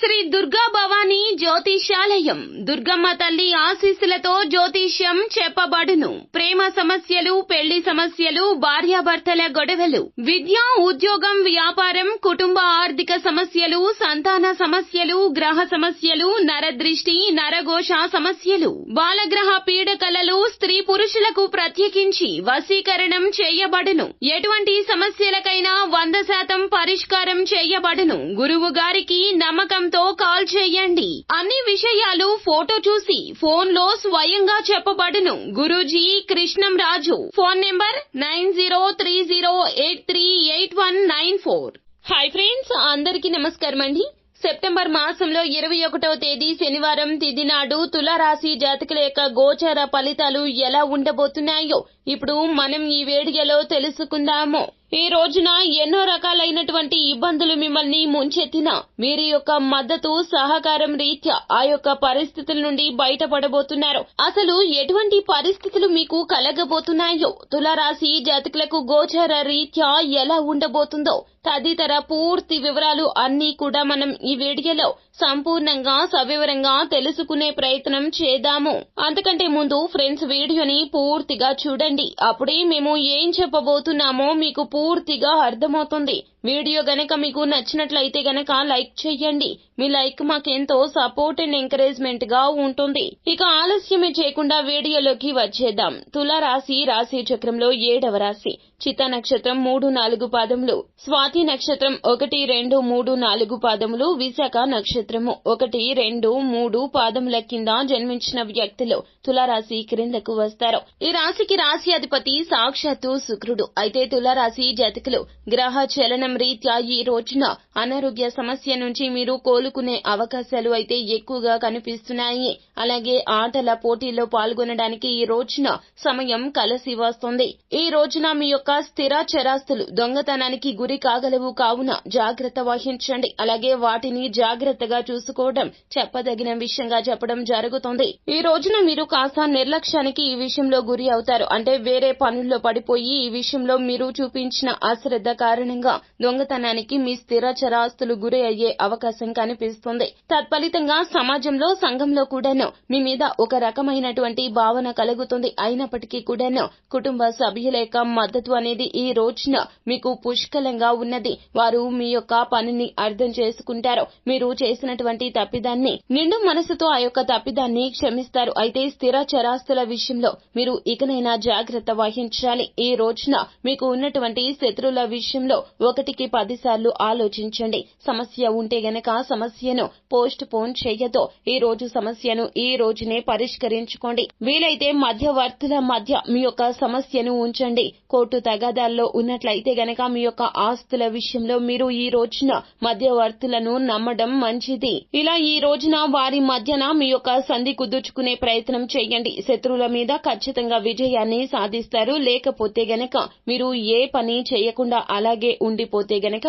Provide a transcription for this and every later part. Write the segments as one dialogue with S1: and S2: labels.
S1: శ్రీ దుర్గా భవానీ జ్యోతిష్యాలయం దుర్గమ్మ తల్లి ఆశీస్సులతో జ్యోతిష్యం చెప్పబడును. ప్రేమ సమస్యలు, పెళ్లి సమస్యలు, భార్యాభర్తల గొడవలు, విద్య, ఉద్యోగం, వ్యాపారం, కుటుంబ ఆర్థిక సమస్యలు, సంతాన సమస్యలు, గ్రహ సమస్యలు, నరదృష్టి, నరఘోష సమస్యలు, బాలగ్రహ పీడకలలు, స్త్రీ పురుషులకు ప్రత్యేకించి వశీకరణం చేయబడును. ఎటువంటి సమస్యలకైనా 100% పరిష్కారం చేయబడును. గురువు గారికి నమ్మకంతో కాల్ చేయండి. అన్ని విషయాలు ఫోటో చూసి ఫోన్ లో స్వయంగా చెప్పబడును. Guruji Krishnam Raju. Phone number 9030838194. Hi friends, అందరికీ నమస్కారం అండి. సెప్టెంబర్ మాసంలో 21వ తేదీ శనివారం తిథి నాడు తులారాశి జాతకుల యొక్క గోచార ఫలితాలు ఎలా ఉండబోతున్నాయో ఇప్పుడు మనం ఈ వీడియోలో తెలుసుకుందాము. ఈ రోజున ఎన్నో రకాలైనటువంటి ఇబ్బందులు మిమ్మల్ని ముంచెత్తినా మీరు యొక్క మద్దతు, సహకారం రీత్యా ఆ యొక్క పరిస్థితుల నుండి బయటపడబోతున్నారు. అసలు ఎటువంటి పరిస్థితులు మీకు కలగబోతున్నాయో, తులారాశి జాతకులకు గోచార రీత్యా ఎలా ఉండబోతుందో తదితర పూర్తి వివరాలు అన్నీ కూడా మనం ఈ వీడియోలో సంపూర్ణంగా సవివరంగా తెలుసుకునే ప్రయత్నం చేద్దాము. అంతకంటే ముందు ఫ్రెండ్స్, వీడియోని పూర్తిగా చూడండి. అప్పుడే మేము ఏం చెప్పబోతున్నామో మీకు పూర్తిగా అర్థమవుతుంది. వీడియో గనక మీకు నచ్చినట్లయితే గనక లైక్ చేయండి. మీ లైక్ మాకెంతో సపోర్ట్ అండ్ ఎంకరేజ్మెంట్ గా ఉంటుంది. ఇక ఆలస్యమే చేయకుండా వీడియోలోకి వచ్చేద్దాం. తులారాశి రాశి చక్రంలో 7వ రాశి. చిత్త నక్షత్రం 3-4 పాదములు, స్వాతి నక్షత్రం 1-2-3-4 పాదములు, విశాఖ నక్షత్రము 1-2-3 పాదముల కింద జన్మించిన వ్యక్తులు తులారాశి క్రిందకు వస్తారు. ఈ రాశికి రాశి అధిపతి సాక్షాత్తు శుక్రుడు. అయితే తులారాశి జాతకులు గ్రహ చలనం రీత్యా ఈ రోజున అనారోగ్య సమస్య నుంచి మీరు కోలుకునే అవకాశాలు అయితే ఎక్కువగా కనిపిస్తున్నాయి. అలాగే ఆటల పోటీల్లో పాల్గొనడానికి ఈ రోజున సమయం కలిసి వస్తుంది. ఈ రోజున మీ యొక్క స్థిర చరాస్తులు దొంగతనానికి గురి కాగలవు. కావున జాగ్రత్త వహించండి. అలాగే వాటిని జాగ్రత్తగా చూసుకోవడం చెప్పదగిన విషయంగా చెప్పడం జరుగుతుంది. ఈ రోజున మీరు కాస్త నిర్లక్ష్యానికి ఈ విషయంలో గురి అవుతారు. అంటే వేరే పనుల్లో పడిపోయి ఈ విషయంలో మీరు చూపించిన అశ్రద్ధ కారణంగా దొంగతనానికి మీ స్థిర చరాస్తులు గురి అయ్యే అవకాశం కనిపిస్తుంది. తత్ఫలితంగా సమాజంలో, సంఘంలో కూడాను మీ మీద ఒక రకమైనటువంటి భావన కలుగుతుంది. అయినప్పటికీ కూడాను కుటుంబ సభ్యుల యొక్క మద్దతు అనేది ఈ రోజున మీకు పుష్కలంగా ఉన్నది. వారు మీ యొక్క పనిని అర్థం చేసుకుంటారు. మీరు చేసినటువంటి తప్పిదాన్ని నిండు మనసుతో ఆ యొక్క తప్పిదాన్ని క్షమిస్తారు. అయితే స్థిర చరాస్తుల విషయంలో మీరు ఇకనైనా జాగ్రత్త వహించాలి. ఈ రోజున మీకు ఉన్నటువంటి శత్రువుల విషయంలో 1కి 10 సార్లు ఆలోచించండి. సమస్య ఉంటే గనక సమస్యను పోస్ట్ పోన్ చేయొద్దు. ఈ రోజు సమస్యను ఈ రోజునే పరిష్కరించుకోండి. వీలైతే మధ్యవర్తుల మధ్య మీ యొక్క సమస్యను ఉంచండి. కోర్టు తగాదాల్లో ఉన్నట్లయితే గనక మీ యొక్క ఆస్తుల విషయంలో మీరు ఈ రోజున మధ్యవర్తులను నమ్మడం మంచిది. ఇలా ఈ రోజున వారి మధ్యన మీ యొక్క సంధి కుదుర్చుకునే ప్రయత్నం చేయండి. శత్రువుల మీద ఖచ్చితంగా విజయాన్ని సాధిస్తారు. లేకపోతే గనక మీరు ఏ పని చేయకుండా అలాగే ఉండిపోతే గనక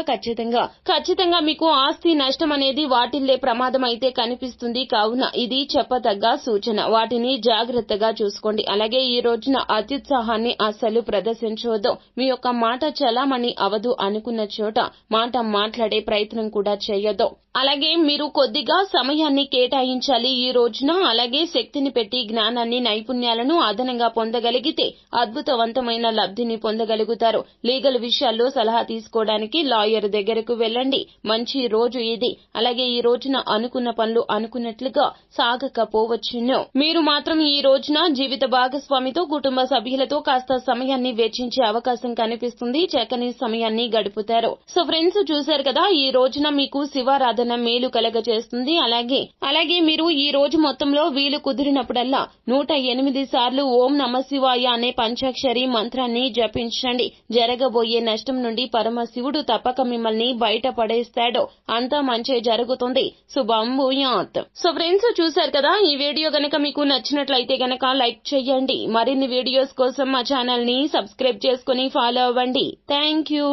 S1: ఖచ్చితంగా మీకు ఆస్తి నష్టం అనేది వాటిల్లే ప్రమాదం అయితే కనిపిస్తుంది. కావున ఇది చెప్పదగ్గ సూచన. వాటిని జాగ్రత్తగా చూసుకోండి. అలాగే ఈ రోజున అత్యుత్సాహాన్ని అస్సలు ప్రదర్శించవద్దు. మీ యొక్క మాట చలామణి అవదు అనుకున్న చోట మాట మాట్లాడే ప్రయత్నం కూడా చేయొద్దు. అలాగే మీరు కొద్దిగా సమయాన్ని కేటాయించాలి ఈ రోజున. అలాగే శక్తిని పెట్టి జ్ఞానాన్ని, నైపుణ్యాలను అదనంగా పొందగలిగితే అద్భుతవంతమైన లబ్ధిని పొందగలుగుతారు. లీగల్ విషయాల్లో సలహా తీసుకోవడానికి లాయర్ దగ్గరకు వెళ్ళండి. మంచి రోజు ఇది. అలాగే ఈ రోజున అనుకున్న పనులు అనుకున్నట్లుగా సాగకపోవచ్చును. మీరు మాత్రం ఈ రోజున జీవిత భాగస్వామితో, కుటుంబ సభ్యులతో కాస్త సమయాన్ని వెచ్చించే అవకాశం కనిపిస్తుంది. చక్కని సమయాన్ని గడుపుతారు. సో ఫ్రెండ్స్, చూశారు కదా, ఈ రోజున మీకు శివారాధన మేలు కలగజేస్తుంది. అలాగే మీరు ఈ రోజు మొత్తంలో వీలు కుదిరినప్పుడల్లా 108 సార్లు ఓం నమః శివాయ అనే పంచాక్షరి మంత్రాన్ని జపించండి. జరగబోయే నష్టం నుండి పరమశివుడు తప్పక మిమ్మల్ని బయటపడేస్తాడు. అంతా మంచి జరుగుతుంది. శుభం భూయాత్. సో ఫ్రెండ్స్, చూశారు కదా, ఈ వీడియో గనక మీకు నచ్చినట్లయితే గనక లైక్ చేయండి. మరిన్ని వీడియోస్ కోసం మా ఛానల్ ని సబ్స్క్రైబ్ చేసుకుని ఫాలో అవ్వండి. Thank you.